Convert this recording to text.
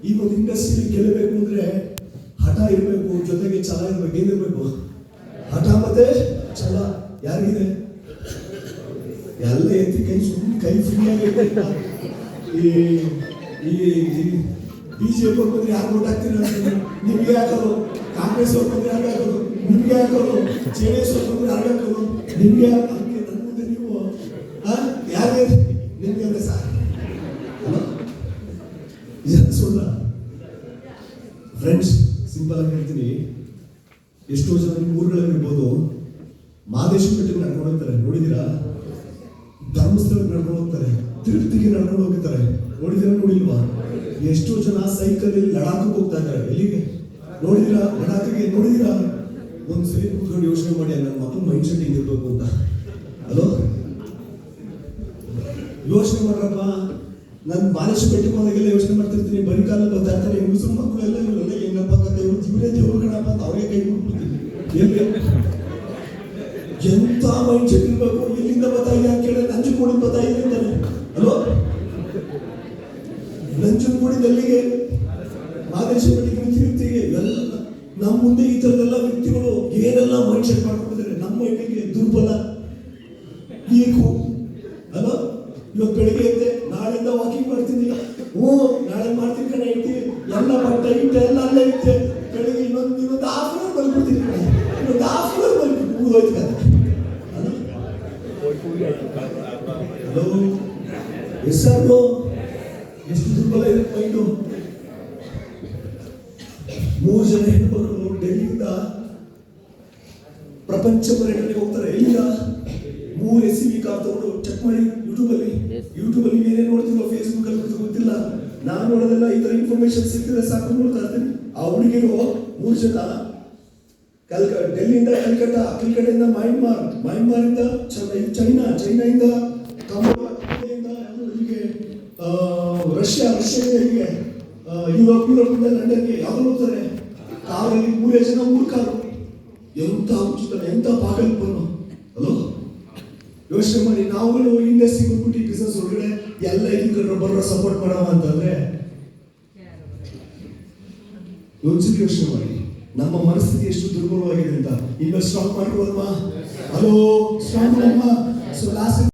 ಈ ಒಂದು ಇಂಡಸ್ಟ್ರಿ ಗೆಲ್ಲಬೇಕು ಅಂದ್ರೆ ಹಠ ಇರಬೇಕು, ಜೊತೆಗೆ ಛಲ ಇರಬೇಕು. ಏನಿರ್ಬೇಕು? ಹಠ ಮತ್ತೆ ಛಲ. ಯಾರಿಗಿದೆ? ಎಲ್ಲ ಎತ್ತಿ ಕೈ ಸುಮ್ಮನೆ ಕೈ ಫ್ರೀಯಾಗಿ ಈ ಬಿಜೆಪಿ ಅವ್ರು ಬಂದ್ರೆ ಯಾರು ಓಟ್ ಹಾಕ್ತೀರ? ನಿಮ್ಗೆ ಹಾಕೋದು. ಕಾಂಗ್ರೆಸ್ ಅವ್ರು ಬಂದ್ರೆ ಯಾರು ಹಾಕೋದು? ನಿಮ್ಗೆ ಹಾಕೋದು. ಜೆಡಿಎಸ್ ಅವ್ರು ಬಂದ್ರೆ ಯಾರು ಹಾಕೋದು? ನಿಮ್ಗೆ ಹಾಕಿ ನನ್ನ ಮುಂದೆ ನೀವು ಯಾರೇ ನಿಮ್ಗೆ ಅಂದ್ರೆ ಸಾಕು. ಸುಳ್ಳ ಫ್ರೆಂಡ್ಸ್, ಸಿಂಪಲ್ ಆಗಿ ಹೇಳ್ತೀನಿ. ಎಷ್ಟೋ ಜನ ನಿಮ್ಮ ಊರುಗಳಲ್ಲಿ ಇರ್ಬೋದು, ಮಹದೇಶ್ವರ ಬೆಟ್ಟಕ್ಕೆ ನಡ್ಕೊಂಡು ಹೋಗ್ತಾರೆ, ನೋಡಿದ್ದೀರಾ? ಧರ್ಮಸ್ಥಳಕ್ಕೆ ನಡ್ಕೊಂಡು ಹೋಗ್ತಾರೆ, ತಿರುಪತಿಗೆ ನಡ್ಕೊಂಡು ಹೋಗ್ತಾರೆ, ನೋಡಿದ್ದೀರಾ? ನೋಡಿಲ್ವಾ? ಎಷ್ಟೋ ಜನ ಸೈಕಲ್ ಲಡಾಖಕ್ಕೆ ಹೋಗ್ತಾ ಇದ್ದಾರೆ. ಎಲ್ಲಿಗೆ ನೋಡಿದಿರಾ? ಲಡಾಖಿಗೆ ನೋಡಿದಿರಾ? ಒಂದ್ಸರಿ ಕೂತ್ಕೊಂಡು ಯೋಚನೆ ಮಾಡಿ, ನನ್ನ ಮಕ್ಕಳು ಮೈಂಡ್ ಸೆಟ್ ಹಿಂಗಿರ್ಬೇಕು ಅಂತ. ಹಲೋ, ಯೋಚನೆ ಮಾಡ್ರಪ್ಪ. ನಾನು ಮಹದೇಶ್ವರ ಬೆಟ್ಟಕ್ಕೆ ಹೋದಾಗೆಲ್ಲ ಯೋಚನೆ ಮಾಡ್ತಿರ್ತೀನಿ, ಬರೀ ಕಾಲ ಬರ್ತಾ ಇರ್ತಾರೆ, ಮುಸ್ಲಿಂ ಮಕ್ಕಳೆಲ್ಲ ಇವರೆಲ್ಲ ಹೆಂಗಪ್ಪ ದೇವರು ಜೀವನೇ ದೇವರು ಕಣಪ್ಪ ಅಂತ ಅವ್ರಿಗೆ ಕೈ ಕೊಟ್ಬಿಡ್ತೀನಿ. ಎಲ್ಲಿ ಎಂತ ಮೈಂಡ್ ಸೆಟ್ ಇರ್ಬೇಕು? ಎಲ್ಲಿಂದ ಬರ್ತಾ ಇದೆ ಅಂತ ಕೇಳಿದ್ರೆ ನಂಜನಗೂಡಿಂದ ಬರ್ತಾ ಇದೆ ಅಂತಾನೆ. ಹಲೋ, ನಂಜನಗೂಡಿಂದ ಎಲ್ಲಿಗೆ? ಮಹದೇಶ್ವರ ಬೆಟ್ಟಕ್ಕೆ, ತಿರುಪ್ತಿಗೆ. ಎಲ್ಲ ನಮ್ಮ ಮುಂದೆ ಈ ತರದೆಲ್ಲ ವ್ಯಕ್ತಿಗಳು ಏನೆಲ್ಲ ಮೈಂಡ್ ಸೆಟ್ ಮಾಡ್ಕೊಂಡಿದ್ದಾರೆ. ನಮ್ಮ ಮೈಂಡಿಗೆ ದುರ್ಬಲ, ವೀಕು. ಅಲೋ, ಇವತ್ತು ಬೆಳಿಗ್ಗೆ ಎದ್ದೆ, ನಾಳೆಯಿಂದ ವಾಕಿಂಗ್ ಮಾಡ್ತೀನಿ, ನಾಳೆ ಮಾಡ್ತೀನಿ ಕಣ ಇರ್ತೀವಿ, ಎಲ್ಲ ಬಟ್ಟೆ ಇಟ್ಟೆ ಎಲ್ಲ ಅಲ್ಲೇ ಇಟ್ಟೆ. ಬೆಳಿಗ್ಗೆ ಇನ್ನೊಂದು ಹಾಫ್ ಅವರ್ ಮಲ್ಕೊಡ್ತೀನಿ, ಇನ್ನೊಂದು ಹಾಫ್ ಅವರ್ ಮಲ್ಕೊಂಡು ಹೋಯ್ತು ಕತೆ. ಹಲೋ, ಎಷ್ಟಾದ್ರು ಎಷ್ಟು ದುರ್ಬಲ ಇದೆ ಮೈಂಡು. 3 ಜನ ಹೆಣ್ಣುಮಕ್ಕಳು ಡೆಲ್ಲಿಯಿಂದ ಪ್ರಪಂಚ ಪರ್ಯಟನೆಗೆ ಹೋಗ್ತಾರೆ. ಎಲ್ಲಿಂದ? 3 SUV ಕಾರ್ ತಗೊಂಡು. ಚೆಕ್ ಮಾಡಿ ಯೂಟ್ಯೂಬಲ್ಲಿ ಏನೇನು ನೋಡ್ತಿರೋ, ಫೇಸ್ಬುಕ್ ಅಲ್ಲಿ ಗೊತ್ತಿಲ್ಲ, ನಾನು ನೋಡೋದೆಲ್ಲ ಈ ತರ ಇನ್ಫಾರ್ಮೇಶನ್ ಸಿಕ್ಕಿದ್ರೆ ಸಾಕು ನೋಡ್ತಾ ಇರ್ತೀನಿ. ಆ ಹುಡುಗಿರು 3 ಜನ ಡೆಲ್ಲಿಯಿಂದ ಕಲ್ಕಟ್ಟಾದಿಂದ ಮಯನ್ಮಾರಿಂದ ಚೈನಾದಿಂದ ಹೀಗೆ ರಷ್ಯಾದಿಂದ ಹೀಗೆ ಯುರೋಪಿಂದ ಲಂಡನ್ಗೆ ಯಾವ್ದು ಹೋಗ್ತಾರೆ ಕಾರಲ್ಲಿ. 3 ಜನ 3 ಕಾರು. ಎಂತ ಹುಚ್ಚುತ್ತಾನೆ, ಎಂತ ಪಾಗಲ್ಪನು. ಹಲೋ, ಯೋಚನೆ ಮಾಡಿ. ನಾವುಗಳು ಇಂಡಸ್ಟ್ರಿ ಬಂದ್ಬಿಟ್ಟು ಈ ಬಿಸ್ನೆಸ್ ಒಳಗಡೆ ಎಲ್ಲ ಇದಕ್ಕೆ ಬರೋ ಸಪೋರ್ಟ್ ಮಾಡೋಣ ಅಂತಂದ್ರೆ ಒಂದ್ಸತಿ ಯೋಚನೆ ಮಾಡಿ, ನಮ್ಮ ಮನಸ್ಥಿತಿ ಎಷ್ಟು ದುರ್ಬಲವಾಗಿದೆ ಅಂತ. ಇನ್ನು ಸ್ಟಾಪ್ ಮಾಡ್ಬೋದಮ್ಮ? ಹಲೋ, ಸ್ಟಾಪ್ ಮಾಡಮ್ಮ. So last